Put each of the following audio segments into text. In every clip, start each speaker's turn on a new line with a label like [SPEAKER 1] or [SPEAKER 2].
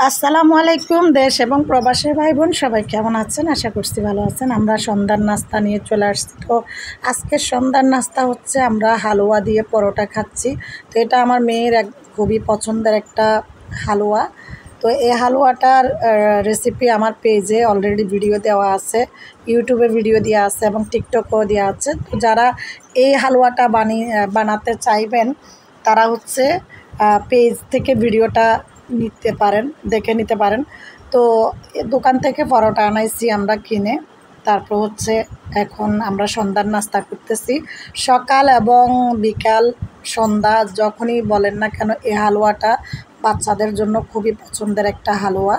[SPEAKER 1] আসসালামু আলাইকুম। দেশ এবং প্রবাসী ভাই বোন সবাই কেমন আছেন? আশা করছি ভালো আছেন। আমরা সন্ধ্যার নাস্তা নিয়ে চলে আসছি। তো আজকের সন্ধ্যার নাস্তা হচ্ছে আমরা হালুয়া দিয়ে পরোটা খাচ্ছি। তো এটা আমার মেয়ের খুবই পছন্দের একটা হালুয়া। তো এই হালুয়াটার রেসিপি আমার পেজে অলরেডি ভিডিও দেওয়া আছে, ইউটিউবে ভিডিও দেওয়া আছে এবং টিকটকেও দেওয়া আছে। তো যারা এই হালুয়াটা বানাতে চাইবেন তারা হচ্ছে পেজ থেকে ভিডিওটা দেখে নিতে পারেন। তো দোকান থেকে পরোটা আনাইছি আমরা কিনে, তারপর হচ্ছে এখন আমরা সন্ধ্যার নাস্তা করতেছি। সকাল এবং বিকাল, সন্ধ্যা যখনই বলেন না কেন এই হালুয়াটা বাচ্চাদের জন্য খুবই পছন্দের একটা হালুয়া।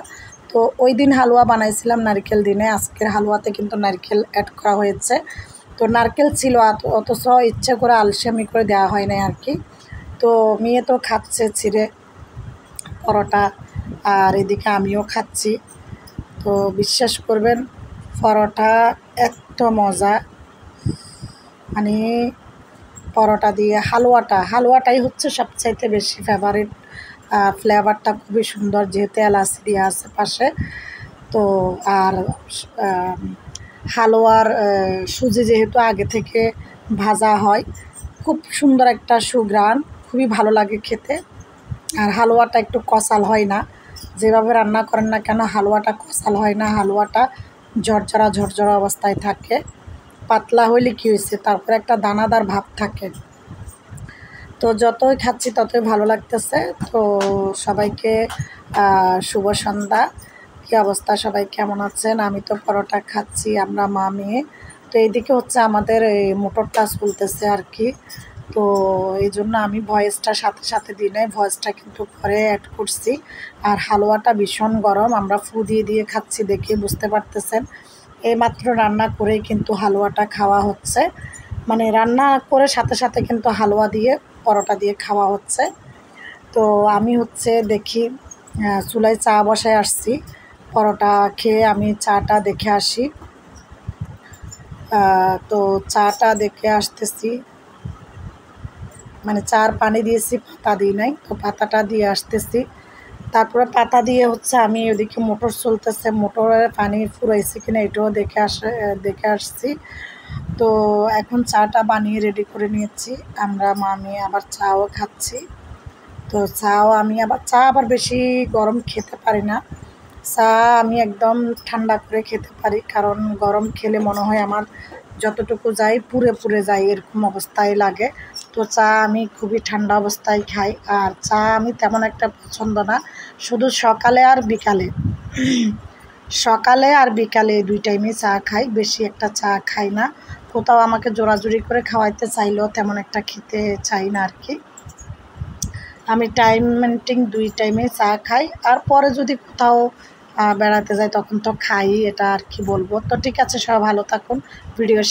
[SPEAKER 1] তো ওই দিন হালুয়া বানাইছিলাম নারকেল দিনে, আজকের হালুয়াতে কিন্তু নারকেল অ্যাড করা হয়েছে। তো নারকেল ছিল অথচ ইচ্ছে করে আলসেমি করে দেওয়া হয় না আর কি। তো মেয়ে তো খাচ্ছে ছিঁড়ে পরোটা, আর এদিকে আমিও খাচ্ছি। তো বিশ্বাস করবেন পরোটা এত মজা, মানে পরোটা দিয়ে হালুয়াটাই হচ্ছে সবচাইতে বেশি ফেভারিট। ফ্লেভারটা খুবই সুন্দর যেহেতু এলাচি দেওয়া আছে পাশে। তো আর আম, হালুয়ার সুজি যেহেতু আগে থেকে ভাজা হয়, খুব সুন্দর একটা সুঘ্রাণ, খুবই ভালো লাগে খেতে। আর হালুয়াটা একটু কষাল হয় না, যেভাবে রান্না করেন না কেন হালুয়াটা কষাল হয় না, হালুয়াটা ঝরঝরা অবস্থায় থাকে। পাতলা হইলে কী হয়েছে, তারপরে একটা দানাদার ভাব থাকে। তো যতই খাচ্ছি ততই ভালো লাগতেছে। তো সবাইকে শুভ সন্ধ্যা। কী অবস্থা, সবাই কেমন আছেন? আমি তো পরোটা খাচ্ছি, আমরা মা মেয়ে। তো এইদিকে হচ্ছে আমাদের এই মোটরটা চলতেছে আর কি। তো এই জন্য আমি ভয়েসটা সাথে সাথে দিই নাই, ভয়েসটা কিন্তু পরে অ্যাড করছি। আর হালুয়াটা ভীষণ গরম, আমরা ফু দিয়ে দিয়ে খাচ্ছি, দেখে বুঝতে পারতেছেন। এইমাত্র রান্না করেই কিন্তু হালুয়াটা খাওয়া হচ্ছে, মানে রান্না করে সাথে সাথে কিন্তু হালুয়া দিয়ে পরোটা দিয়ে খাওয়া হচ্ছে। তো আমি হচ্ছে দেখি চুলায় চা বসায় আসছি, পরোটা খেয়ে আমি চাটা দেখে আসি। তো চাটা দেখে আসতেছি, মানে চার পানি দিয়েছি, পাতা দিই নাই, তো পাতাটা দিয়ে আসতেছি। তারপরে পাতা দিয়ে হচ্ছে আমি ওদিকে মোটর চলতেছে, মোটরের পানি ফুরাইছে কিনা এটাও দেখে আসছি। তো এখন চাটা বানিয়ে রেডি করে নিয়েছি, আমরা মা মেয়ে আবার চাও খাচ্ছি। তো চা আবার বেশি গরম খেতে পারি না, চা আমি একদম ঠান্ডা করে খেতে পারি, কারণ গরম খেলে মনে হয় আমার যতটুকু যাই পুড়ে পুড়ে যায়, এরকম অবস্থায় লাগে। তো চা আমি খুবই ঠান্ডা অবস্থায় খাই, আর চা আমি তেমন একটা পছন্দ না, শুধু সকালে আর বিকালে দুই টাইমে চা খাই, বেশি একটা চা খাই না। কোথাও আমাকে জোরাজুরি করে খাওয়াইতে চাইলেও তেমন একটা খেতে চাই না আর কি। আমি টাইম মেনটেন দুই টাইমে চা খাই, আর পরে যদি কোথাও বেড়াতে যাই তখন তো খাই, এটা আর কি বলবো। তো ঠিক আছে, সবাই ভালো থাকুন। ভিডিও